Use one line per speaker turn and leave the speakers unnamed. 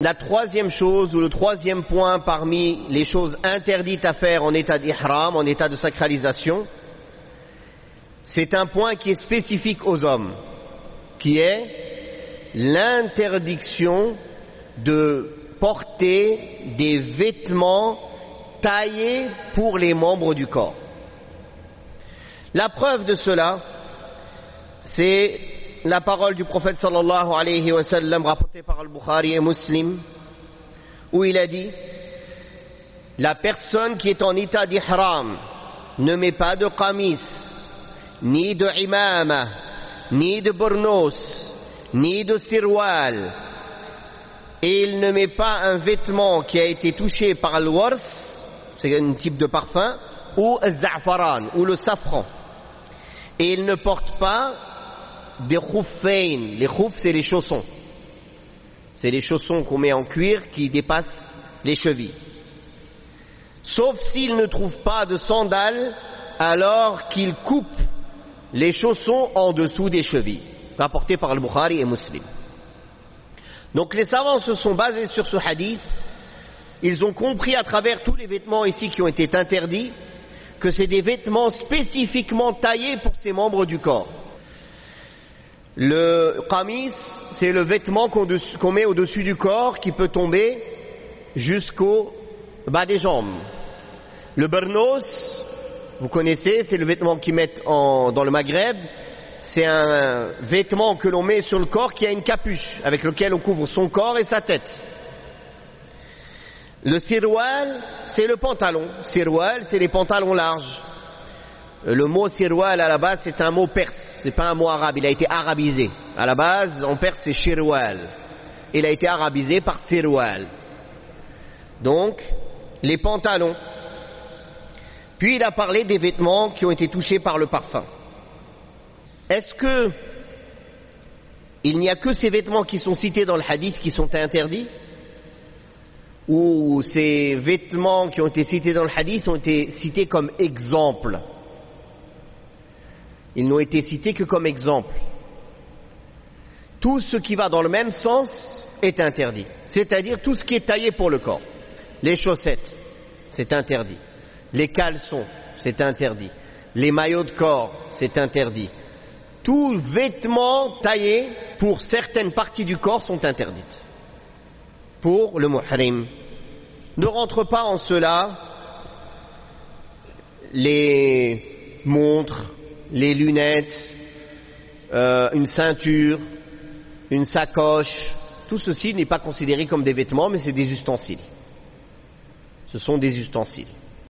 La troisième chose ou le troisième point parmi les choses interdites à faire en état d'ihram, en état de sacralisation, c'est un point qui est spécifique aux hommes, qui est l'interdiction de porter des vêtements taillés pour les membres du corps. La preuve de cela, c'est la parole du prophète sallallahu alayhi wa sallam rapportée par Al-Bukhari et Muslim, où il a dit: la personne qui est en état d'ihram ne met pas de qamis, ni de imama, ni de burnos, ni de sirwal, et il ne met pas un vêtement qui a été touché par al-wars, c'est un type de parfum, ou al-za'faran, ou le safran, et il ne porte pas des khouffayn. Les khouf, c'est les chaussons. C'est les chaussons qu'on met en cuir qui dépassent les chevilles. Sauf s'il ne trouve pas de sandales, alors qu'il coupe les chaussons en dessous des chevilles. Rapporté par Al-Bukhari et Muslim. Donc les savants se sont basés sur ce hadith. Ils ont compris à travers tous les vêtements ici qui ont été interdits que c'est des vêtements spécifiquement taillés pour ces membres du corps. Le qamis, c'est le vêtement qu'on met au-dessus du corps qui peut tomber jusqu'au bas des jambes. Le burnos, vous connaissez, c'est le vêtement qu'ils mettent dans le Maghreb. C'est un vêtement que l'on met sur le corps qui a une capuche avec lequel on couvre son corps et sa tête. Le sirwal, c'est le pantalon. Sirwal, c'est les pantalons larges. Le mot sirwal à la base c'est un mot perse, c'est pas un mot arabe, il a été arabisé. À la base en perse c'est shirwal, il a été arabisé par sirwal. Donc les pantalons. Puis il a parlé des vêtements qui ont été touchés par le parfum. Est-ce que il n'y a que ces vêtements qui sont cités dans le hadith qui sont interdits, ou ces vêtements qui ont été cités dans le hadith ont été cités comme exemple? Ils n'ont été cités que comme exemple. Tout ce qui va dans le même sens est interdit. C'est-à-dire tout ce qui est taillé pour le corps. Les chaussettes, c'est interdit. Les caleçons, c'est interdit. Les maillots de corps, c'est interdit. Tous vêtements taillés pour certaines parties du corps sont interdites. Pour le muhrim. Ne rentre pas en cela les montres, les lunettes, une ceinture, une sacoche. Tout ceci n'est pas considéré comme des vêtements, mais c'est des ustensiles. Ce sont des ustensiles.